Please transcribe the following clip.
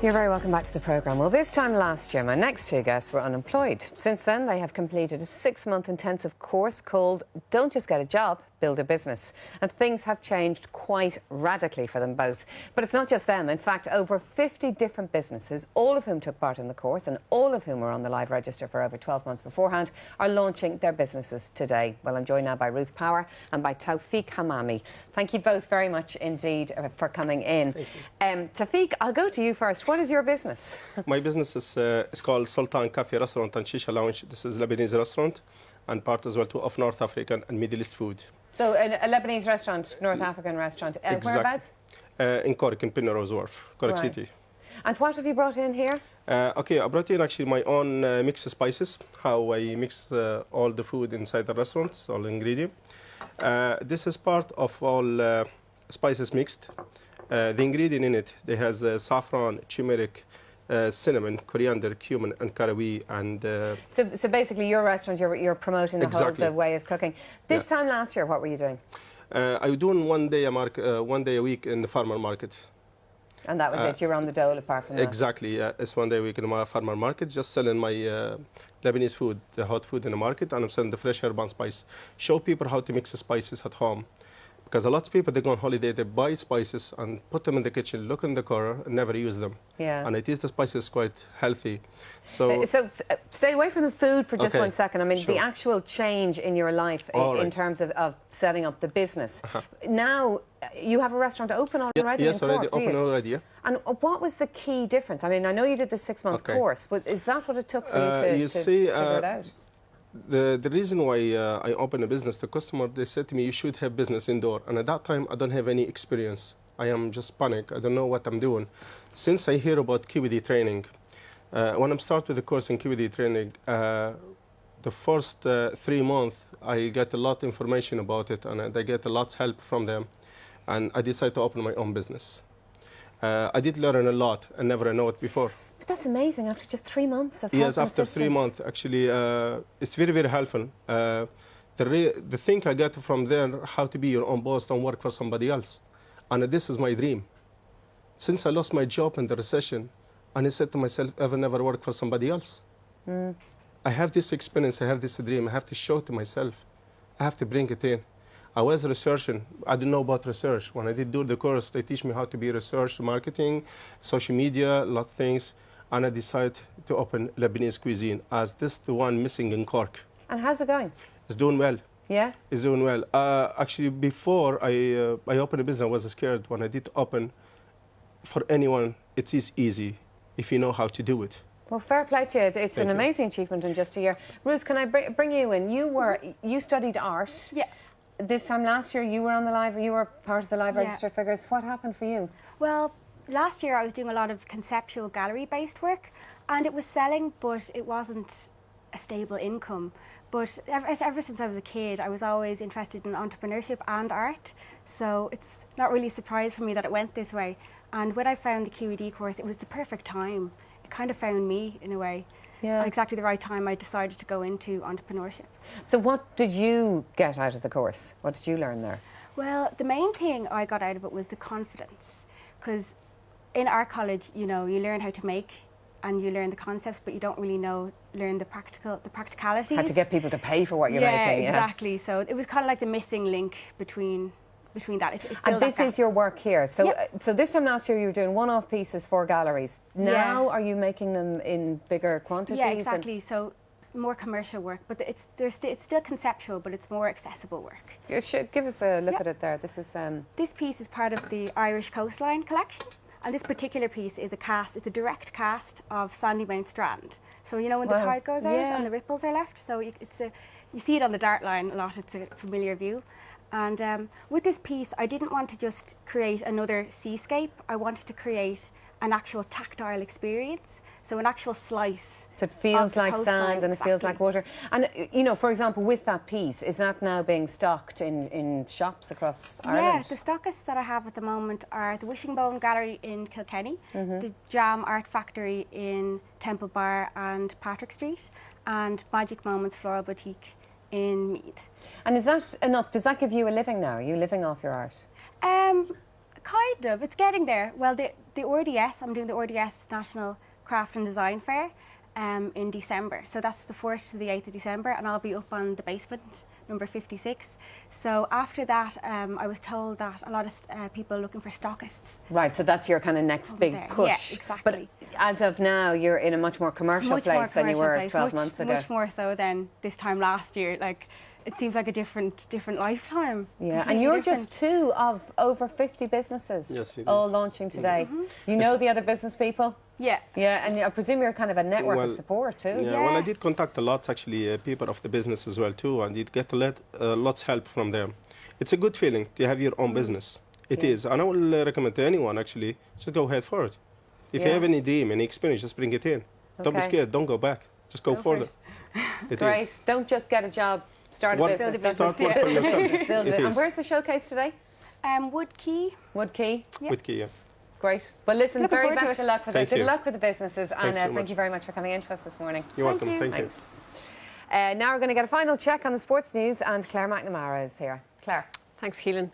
You're very welcome back to the programme. Well, this time last year, my next two guests were unemployed. Since then, they have completed a 6-month intensive course called Don't Just Get a Job, Build a Business. And things have changed quite radically for them both. But it's not just them. In fact, over 50 different businesses, all of whom took part in the course and all of whom were on the live register for over 12 months beforehand, are launching their businesses today. Well, I'm joined now by Ruth Power and by Taoufik Hamammi. Thank you both very much indeed for coming in. Taoufik, I'll go to you first. What is your business? My business is called Sultan Cafe Restaurant and Shisha Lounge. This is a Lebanese restaurant and part as well of North African and Middle East food. So a Lebanese restaurant, North African restaurant. Whereabouts? In Cork, in Penrose Wharf, Cork City. And what have you brought in here? Okay, I brought in actually my own mixed spices, how I mix all the food inside the restaurant, all the ingredients. This is part of all spices mixed. The ingredient in it, they has saffron, turmeric, cinnamon, coriander, cumin, and caraway, and so basically, your restaurant, you're promoting the way of cooking. This time last year, what were you doing? I was doing one day a week in the farmer market. And that was it. You were on the dole apart from that. Exactly. Yeah, it's one day a week in the farmer market, just selling my Lebanese food, the hot food in the market, and I'm selling the fresh herb and spice. Show people how to mix the spices at home. Because a lot of people, they go on holiday, they buy spices and put them in the kitchen, look in the corner, and never use them. Yeah. And it is the spices quite healthy. So stay away from the food for just 1 second. I mean, sure. The actual change in your life in terms of setting up the business. Now, you have a restaurant open already? Yes, in Cork, already open already, yeah. And what was the key difference? I mean, I know you did the 6-month course, but is that what it took for you to figure it out? The reason why I opened a business, the customer, they said to me, you should have business indoor. And at that time, I don't have any experience. I am just panic. I don't know what I'm doing. Since I hear about QED training, when I start with the course in QED training, the first 3 months, I get a lot of information about it, and I get a lot of help from them. And I decided to open my own business. I did learn a lot. I never know it before. But that's amazing, after just 3 months of Yes, after 3 months, actually, it's very, very helpful. The thing I get from there, how to be your own boss, don't work for somebody else. And this is my dream. Since I lost my job in the recession, and I said to myself, ever never work for somebody else. I have this experience, I have this dream, I have to show it to myself. I have to bring it in. I was researching. I didn't know about research. When I did do the course, they teach me how to be research, marketing, social media, a lot of things. And I decided to open Lebanese cuisine, as this is the one missing in Cork. And how's it going? It's doing well. Yeah? It's doing well. Actually, before I opened a business, I was scared. When I did open, for anyone, it is easy if you know how to do it. Well, fair play to you. It's an amazing achievement in just a year. Ruth, can I bring you in? You studied art. Yeah. This time last year, you were part of the live register figures. What happened for you? Well, last year I was doing a lot of conceptual gallery-based work, and it was selling, but it wasn't a stable income. But ever since I was a kid, I was always interested in entrepreneurship and art, so it's not really a surprise for me that it went this way. And when I found the QED course, it was the perfect time. It kind of found me, in a way. Yeah. At exactly the right time, I decided to go into entrepreneurship. So what did you get out of the course? What did you learn there? Well, the main thing I got out of it was the confidence, because in art college, you know, you learn how to make and you learn the concepts, but you don't really learn the practicalities. Had to get people to pay for what you're making. Yeah, exactly. So it was kind of like the missing link between that. And this is your work here. So, so this time last year you were doing one-off pieces for galleries. Now are you making them in bigger quantities? Yeah, exactly. So more commercial work, but it's still conceptual, but it's more accessible work. Give us a look at it there. This is this piece is part of the Irish Coastline collection. And this particular piece is it's a direct cast of Sandymount Strand. So you know when the tide goes out and the ripples are left, so you see it on the dart line a lot, it's a familiar view. And with this piece, I didn't want to just create another seascape, I wanted to create an actual tactile experience, so an actual slice. So it feels like sand and it feels like water. And, you know, for example, with that piece, is that now being stocked in shops across Ireland? Yeah, the stockists that I have at the moment are the Wishing-Bone Gallery in Kilkenny, the Jam Art Factory in Temple Bar and Patrick Street, and Magic Moments Floral Boutique in Meath. And is that enough? Does that give you a living now? Are you living off your art? Kind of. It's getting there. Well, the RDS, I'm doing the RDS National Craft and Design Fair in December. So that's the 4th to the 8th of December, and I'll be up on the basement, number 56. So after that, I was told that a lot of people are looking for stockists. Right, so that's your kind of next big there. push. Yeah, exactly. But as of now, you're in a much more commercial place than you were 12 months ago. Much more so than this time last year. Like, it seems like a different lifetime. Yeah, and you're just two of over 50 businesses Yes, it all is. launching today. You know the other business people? Yeah. Yeah, and I presume you're kind of a network of support too. Yeah, well, I did contact a lot, actually, people of the business as well too, and did get lots help from them. It's a good feeling to have your own business. It is, and I will recommend to anyone, actually, just go ahead for it. If you have any dream, any experience, just bring it in. Don't be scared, don't go back. Just go further. Great. Don't just get a job, start a business. Start work for yourself. Build it. And where's the showcase today? Wood Quay. Wood Quay. With Kia. Great. Well, listen, Looking very forward to best it. of luck with it. Thank Good you. luck with the businesses, and so thank much. you very much for coming in to us this morning. You're welcome. you. Thank you. Thanks. Now we're going to get a final check on the sports news, and Claire McNamara is here. Claire. Thanks, Kealin.